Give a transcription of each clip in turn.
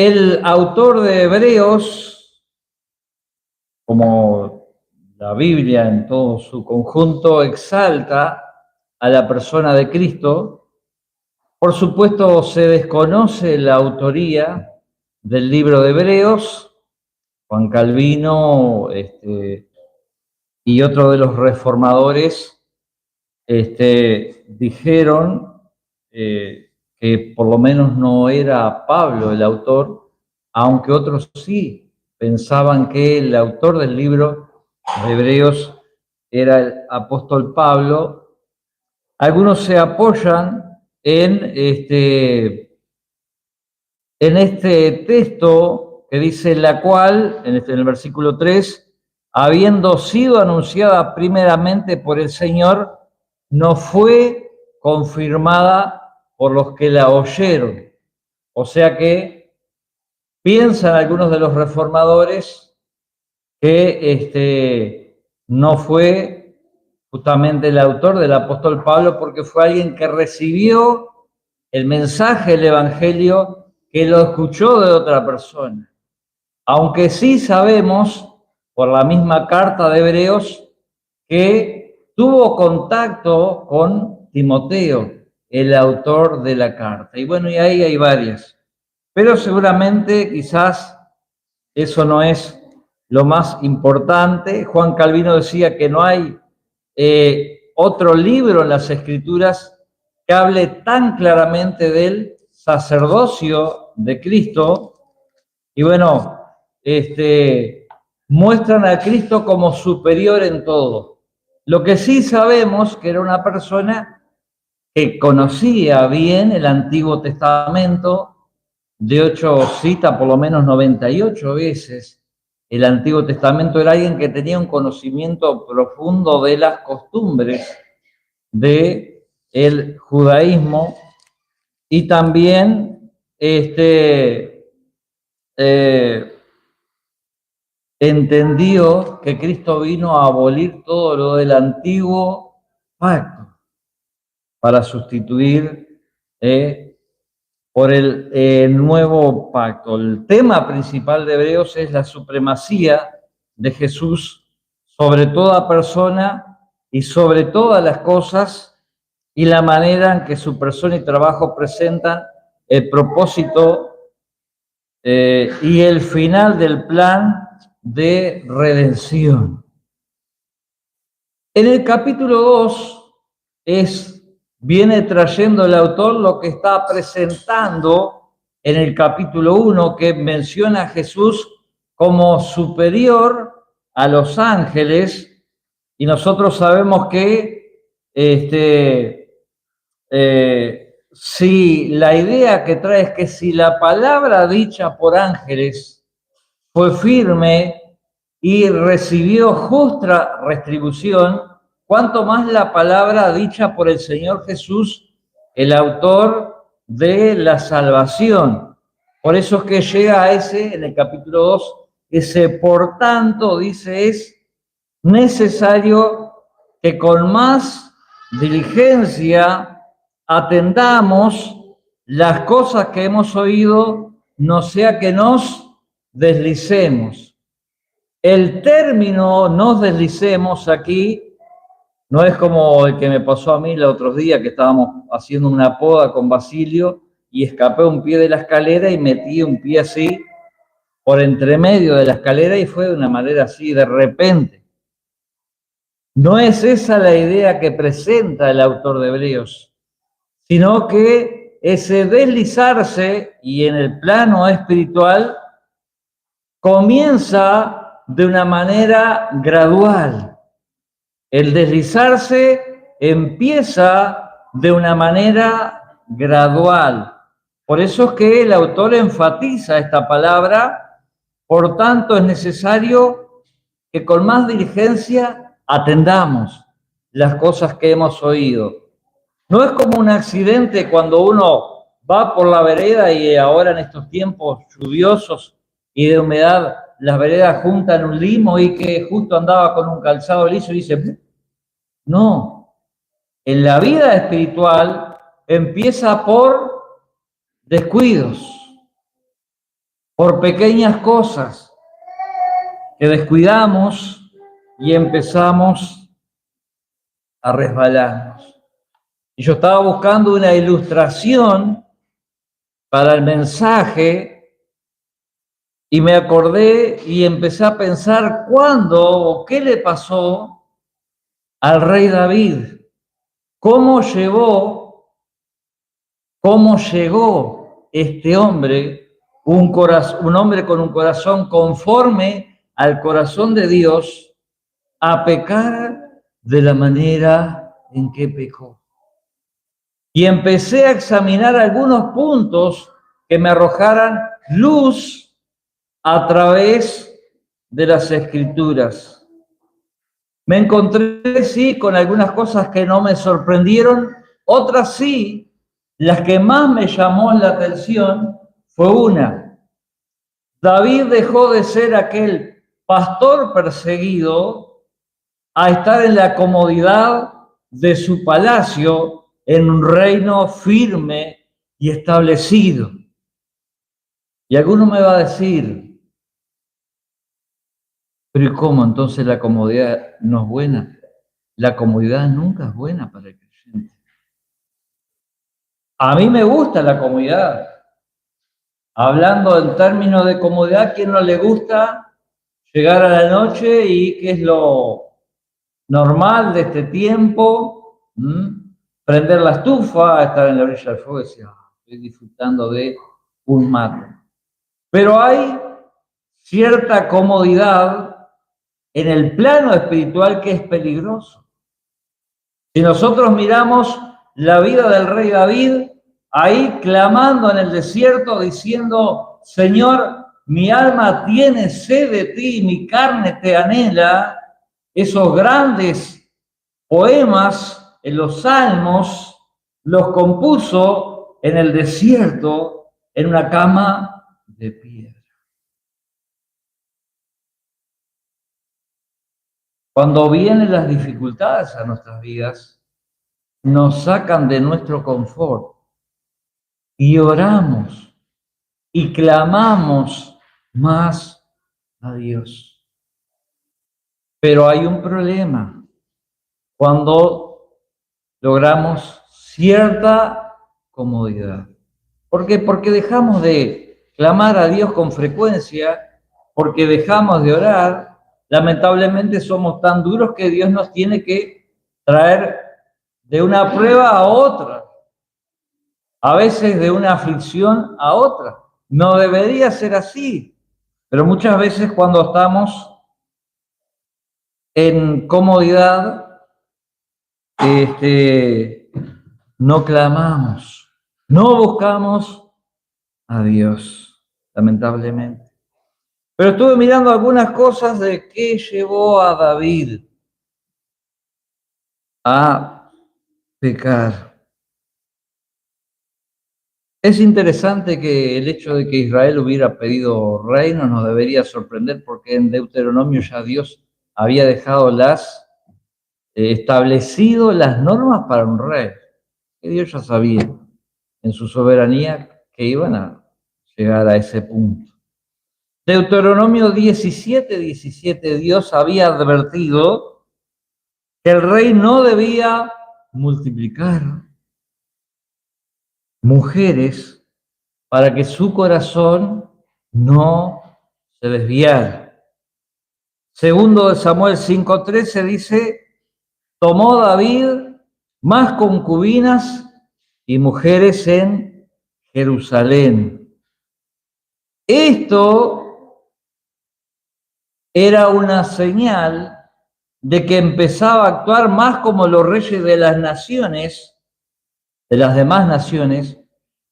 El autor de Hebreos, como la Biblia en todo su conjunto, exalta a la persona de Cristo. Por supuesto, se desconoce la autoría del libro de Hebreos. Juan Calvino y otro de los reformadores dijeron que por lo menos no era Pablo el autor, aunque otros sí pensaban que el autor del libro de Hebreos era el apóstol Pablo. Algunos se apoyan en este texto que dice la cual, en el versículo 3, habiendo sido anunciada primeramente por el Señor, no fue confirmada por los que la oyeron. O sea que piensan algunos de los reformadores que no fue justamente el autor del apóstol Pablo, porque fue alguien que recibió el mensaje del Evangelio, que lo escuchó de otra persona. Aunque sí sabemos, por la misma carta de Hebreos, que tuvo contacto con Timoteo, el autor de la carta. Y bueno, y ahí hay varias. Pero seguramente quizás eso no es lo más importante. Juan Calvino decía que no hay otro libro en las Escrituras que hable tan claramente del sacerdocio de Cristo. Y bueno, muestran a Cristo como superior en todo. Lo que sí sabemos que era una persona que conocía bien el Antiguo Testamento. De hecho, cita por lo menos 98 veces el Antiguo Testamento. Era alguien que tenía un conocimiento profundo de las costumbres del judaísmo y también entendió que Cristo vino a abolir todo lo del antiguo pacto para sustituir por el nuevo pacto. El tema principal de Hebreos es la supremacía de Jesús sobre toda persona y sobre todas las cosas, y la manera en que su persona y trabajo presentan el propósito y el final del plan de redención. En el capítulo 2 viene trayendo el autor lo que está presentando en el capítulo 1, que menciona a Jesús como superior a los ángeles, y nosotros sabemos que si la idea que trae es que si la palabra dicha por ángeles fue firme y recibió justa retribución, cuanto más la palabra dicha por el Señor Jesús, el autor de la salvación. Por eso es que llega en el capítulo 2, ese por tanto, dice, es necesario que con más diligencia atendamos las cosas que hemos oído, no sea que nos deslicemos. El término nos deslicemos aquí no es como el que me pasó a mí el otro día, que estábamos haciendo una poda con Basilio y escapé un pie de la escalera y metí un pie así por entre medio de la escalera y fue de una manera así de repente. No es esa la idea que presenta el autor de Hebreos, sino que ese deslizarse, y en el plano espiritual, comienza de una manera gradual. El deslizarse empieza de una manera gradual. Por eso es que el autor enfatiza esta palabra. Por tanto, es necesario que con más diligencia atendamos las cosas que hemos oído. No es como un accidente cuando uno va por la vereda y ahora en estos tiempos lluviosos y de humedad, las veredas juntan un limo y que justo andaba con un calzado liso y dice, no, en la vida espiritual empieza por descuidos. por pequeñas cosas que descuidamos y empezamos a resbalarnos. Y yo estaba buscando una ilustración para el mensaje y me acordé y empecé a pensar cuándo o qué le pasó al rey David, cómo llegó este hombre, un hombre con un corazón conforme al corazón de Dios, a pecar de la manera en que pecó. Y empecé a examinar algunos puntos que me arrojaran luz a través de las Escrituras. Me encontré, sí, con algunas cosas que no me sorprendieron, otras sí. Las que más me llamó la atención fue una. David dejó de ser aquel pastor perseguido a estar en la comodidad de su palacio, en un reino firme y establecido. Y alguno me va a decir, pero ¿y cómo entonces la comodidad no es buena? La comodidad nunca es buena para el creyente. A mí me gusta la comodidad. Hablando en términos de comodidad, ¿quién no le gusta llegar a la noche y qué es lo normal de este tiempo? Prender la estufa, estar en la orilla del fuego y decir, estoy disfrutando de un mate. Pero hay cierta comodidad en el plano espiritual que es peligroso. Si nosotros miramos la vida del rey David, ahí clamando en el desierto, diciendo, Señor, mi alma tiene sed de ti, mi carne te anhela, esos grandes poemas en los salmos los compuso en el desierto, en una cama de piedra. Cuando vienen las dificultades a nuestras vidas, nos sacan de nuestro confort y oramos y clamamos más a Dios. Pero hay un problema cuando logramos cierta comodidad. ¿Por qué? Porque dejamos de clamar a Dios con frecuencia, porque dejamos de orar. Lamentablemente somos tan duros que Dios nos tiene que traer de una prueba a otra, a veces de una aflicción a otra. No debería ser así, pero muchas veces cuando estamos en comodidad, no clamamos, no buscamos a Dios, lamentablemente. Pero estuve mirando algunas cosas de qué llevó a David a pecar. Es interesante que el hecho de que Israel hubiera pedido reino nos debería sorprender porque en Deuteronomio ya Dios había dejado establecido las normas para un rey, que Dios ya sabía en su soberanía que iban a llegar a ese punto. Deuteronomio 17:17, Dios había advertido que el rey no debía multiplicar mujeres para que su corazón no se desviara. Segundo de Samuel 5:13 dice, tomó David más concubinas y mujeres en Jerusalén. Esto era una señal de que empezaba a actuar más como los reyes de las naciones, de las demás naciones,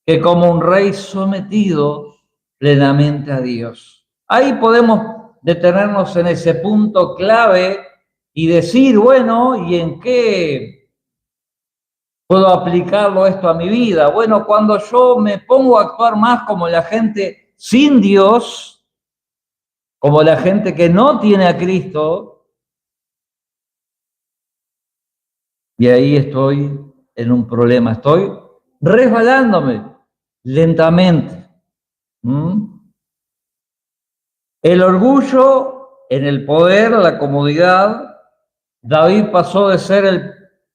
que como un rey sometido plenamente a Dios. Ahí podemos detenernos en ese punto clave y decir, bueno, ¿y en qué puedo aplicarlo esto a mi vida? Bueno, cuando yo me pongo a actuar más como la gente sin Dios, como la gente que no tiene a Cristo, y ahí estoy en un problema, estoy resbalándome lentamente. El orgullo en el poder, la comodidad. David pasó de ser el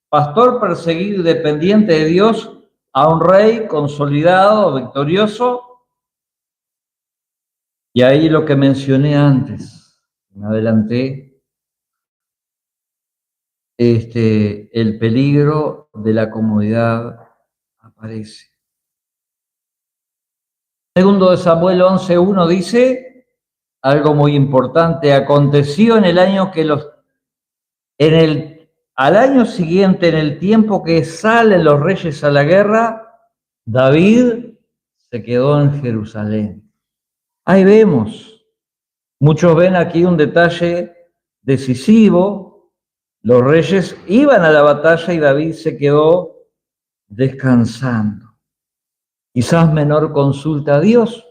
pastor perseguido y dependiente de Dios a un rey consolidado, victorioso. Y ahí lo que mencioné antes, me adelanté, el peligro de la comodidad aparece. Segundo de Samuel 11:1 dice algo muy importante. Aconteció en el año que al año siguiente, en el tiempo que salen los reyes a la guerra, David se quedó en Jerusalén. Ahí vemos. Muchos ven aquí un detalle decisivo. Los reyes iban a la batalla y David se quedó descansando. Quizás menor consulta a Dios.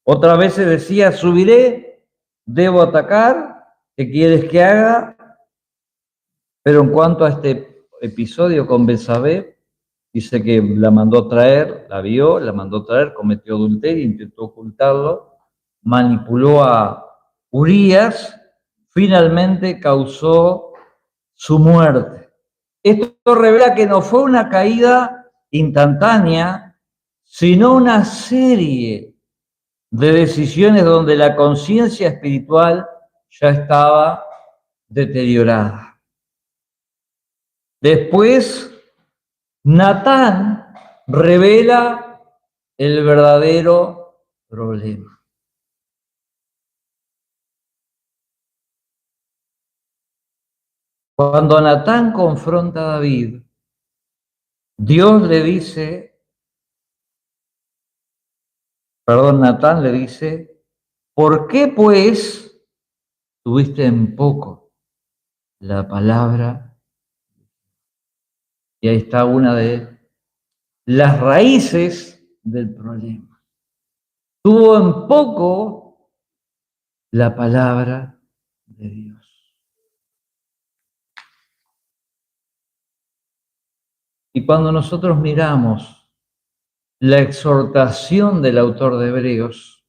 Otras veces decía, subiré, debo atacar, ¿qué quieres que haga? Pero en cuanto a este episodio con Betsabé, dice que la mandó traer, la vio, la mandó traer, cometió adulterio, intentó ocultarlo, manipuló a Urías, finalmente causó su muerte. Esto revela que no fue una caída instantánea, sino una serie de decisiones donde la conciencia espiritual ya estaba deteriorada. Después, Natán revela el verdadero problema. Cuando Natán confronta a David, Natán le dice, ¿por qué pues tuviste en poco la palabra? Y ahí está una de las raíces del problema. Tuvo en poco la palabra de Dios. Y cuando nosotros miramos la exhortación del autor de Hebreos,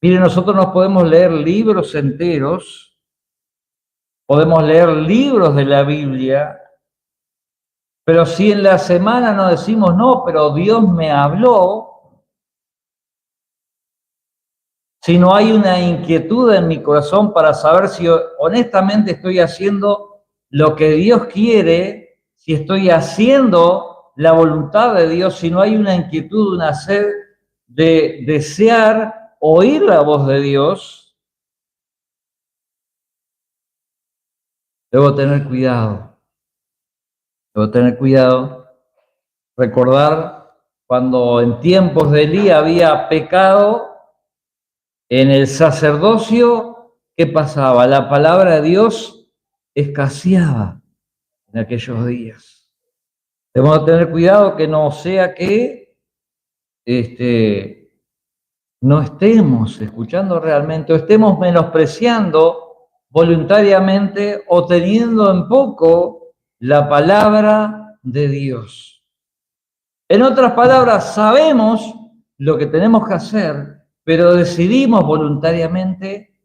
miren, nosotros nos podemos leer libros enteros, podemos leer libros de la Biblia, pero si en la semana no decimos, no, pero Dios me habló, si no hay una inquietud en mi corazón para saber si honestamente estoy haciendo lo que Dios quiere, si estoy haciendo la voluntad de Dios, si no hay una inquietud, una sed de desear oír la voz de Dios, debo tener cuidado. Debo tener cuidado. Recordar cuando en tiempos de Elías había pecado en el sacerdocio, ¿qué pasaba? La palabra de Dios escaseaba en aquellos días. Debemos tener cuidado que no sea que no estemos escuchando realmente o estemos menospreciando voluntariamente o teniendo en poco la palabra de Dios. En otras palabras, sabemos lo que tenemos que hacer, pero decidimos voluntariamente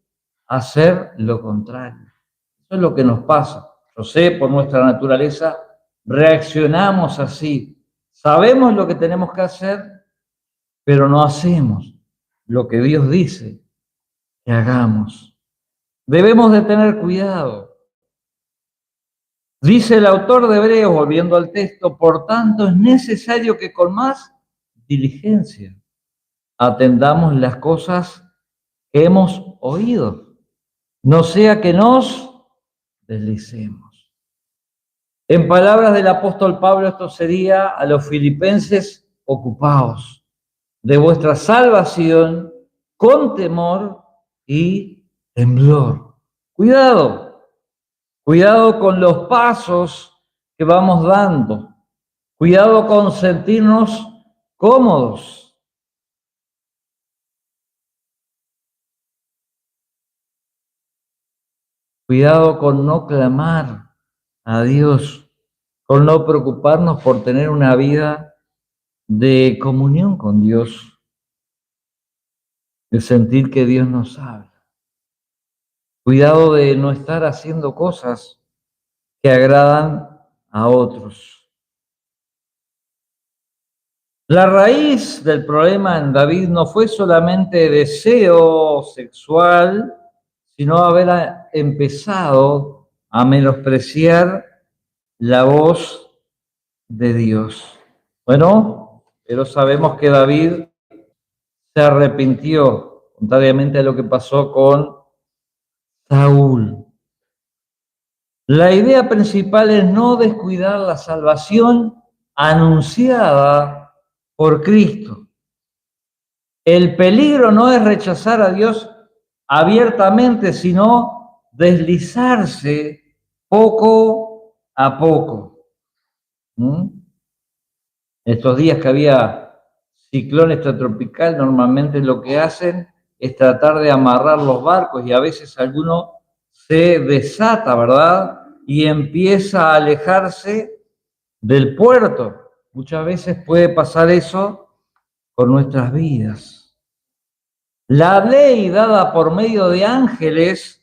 hacer lo contrario. Eso es lo que nos pasa. Yo sé, por nuestra naturaleza, reaccionamos así. Sabemos lo que tenemos que hacer, pero no hacemos lo que Dios dice que hagamos. Debemos de tener cuidado. Dice el autor de Hebreos, volviendo al texto, por tanto es necesario que con más diligencia atendamos las cosas que hemos oído, no sea que nos deslicemos. En palabras del apóstol Pablo, esto sería a los filipenses: ocupaos de vuestra salvación con temor y temblor. Cuidado, cuidado con los pasos que vamos dando, cuidado con sentirnos cómodos. Cuidado con no clamar a Dios, con no preocuparnos por tener una vida de comunión con Dios, de sentir que Dios nos habla. Cuidado de no estar haciendo cosas que agradan a otros. La raíz del problema en David no fue solamente deseo sexual, sino haber empezado a menospreciar la voz de Dios. Bueno, pero sabemos que David se arrepintió, contrariamente a lo que pasó con Saúl. La idea principal es no descuidar la salvación anunciada por Cristo. El peligro no es rechazar a Dios abiertamente, sino deslizarse poco a poco. ¿Mm? Estos días que había ciclón extratropical, normalmente lo que hacen es tratar de amarrar los barcos y a veces alguno se desata, ¿verdad? Y empieza a alejarse del puerto. Muchas veces puede pasar eso con nuestras vidas. La ley dada por medio de ángeles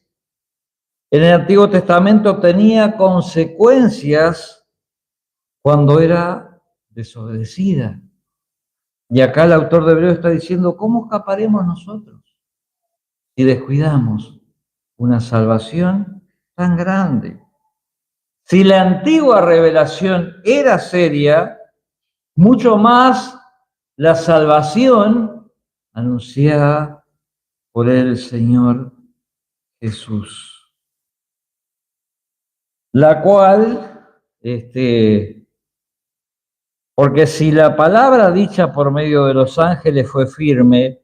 en el Antiguo Testamento tenía consecuencias cuando era desobedecida. Y acá el autor de Hebreo está diciendo, ¿cómo escaparemos nosotros si descuidamos una salvación tan grande? Si la antigua revelación era seria, mucho más la salvación anunciada por el Señor Jesús, la cual, porque si la palabra dicha por medio de los ángeles fue firme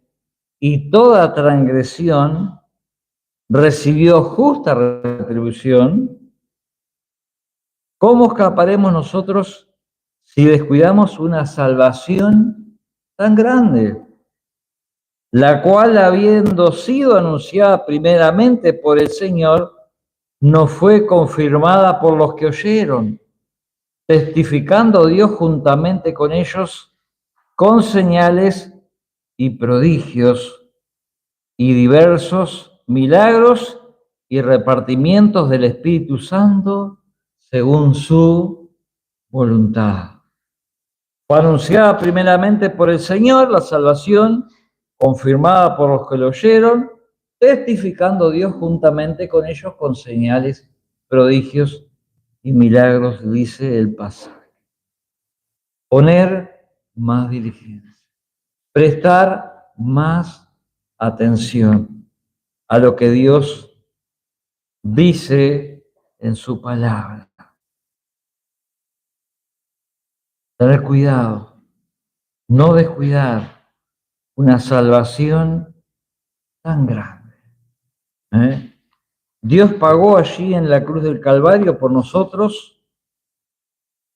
y toda transgresión recibió justa retribución, ¿cómo escaparemos nosotros si descuidamos una salvación tan grande? La cual, habiendo sido anunciada primeramente por el Señor, no fue confirmada por los que oyeron, testificando Dios juntamente con ellos con señales y prodigios y diversos milagros y repartimientos del Espíritu Santo según su voluntad. Fue anunciada primeramente por el Señor la salvación, confirmada por los que lo oyeron, testificando Dios juntamente con ellos con señales, prodigios y milagros, dice el pasaje. Poner más diligencia, prestar más atención a lo que Dios dice en su palabra. Tener cuidado, no descuidar una salvación tan grande. ¿Eh? Dios pagó allí en la cruz del Calvario por nosotros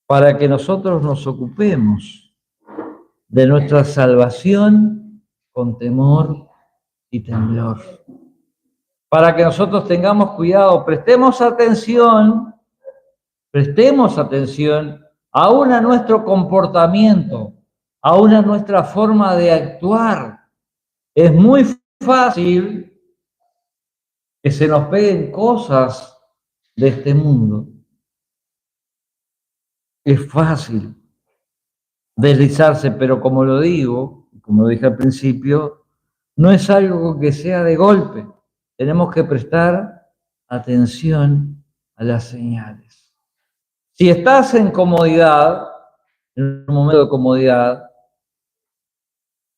para que nosotros nos ocupemos de nuestra salvación con temor y temblor. Para que nosotros tengamos cuidado, prestemos atención aún a nuestro comportamiento, aún a nuestra forma de actuar. Es muy fácil que se nos peguen cosas de este mundo. Es fácil deslizarse, pero como lo digo, como lo dije al principio, no es algo que sea de golpe. Tenemos que prestar atención a las señales. Si estás en comodidad, en un momento de comodidad,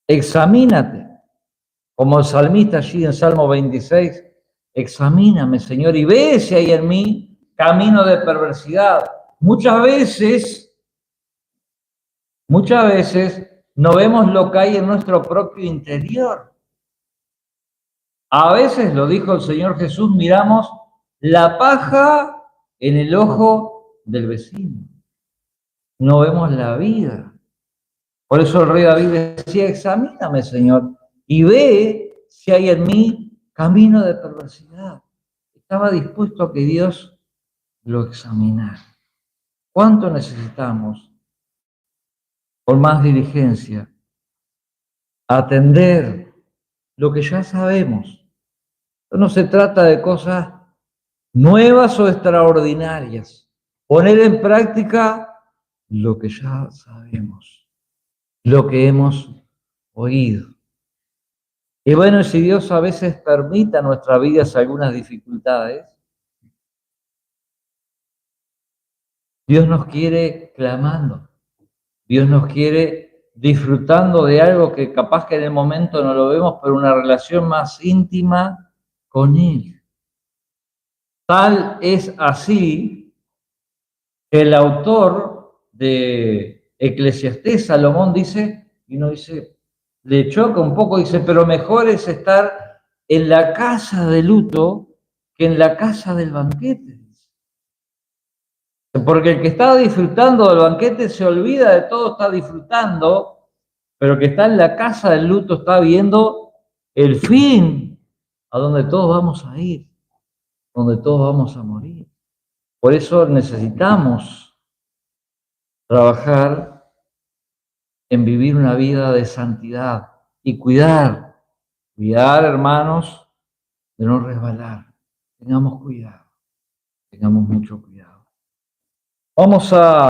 examínate. Como el salmista allí en Salmo 26, examíname, Señor, y ve si hay en mí camino de perversidad. Muchas veces no vemos lo que hay en nuestro propio interior. A veces, lo dijo el Señor Jesús, miramos la paja en el ojo del vecino. No vemos la vida. Por eso el rey David decía, examíname, Señor, y ve si hay en mí camino de perversidad. Estaba dispuesto a que Dios lo examinara. ¿Cuánto necesitamos, con más diligencia, atender lo que ya sabemos, No se trata de cosas nuevas o extraordinarias. Poner en práctica lo que ya sabemos, lo que hemos oído. Y bueno, si Dios a veces permite a nuestra vida algunas dificultades, Dios nos quiere clamando, Dios nos quiere disfrutando de algo que capaz que en el momento no lo vemos, pero una relación más íntima con Él. Tal es así que el autor de Eclesiastés, Salomón, dice, y uno dice, le choca un poco, dice, pero mejor es estar en la casa de luto que en la casa del banquete. Porque el que está disfrutando del banquete se olvida de todo, está disfrutando, pero el que está en la casa del luto está viendo el fin, a donde todos vamos a ir, donde todos vamos a morir. Por eso necesitamos trabajar en vivir una vida de santidad y cuidar, hermanos, de no resbalar. Tengamos cuidado, tengamos mucho cuidado. Vamos a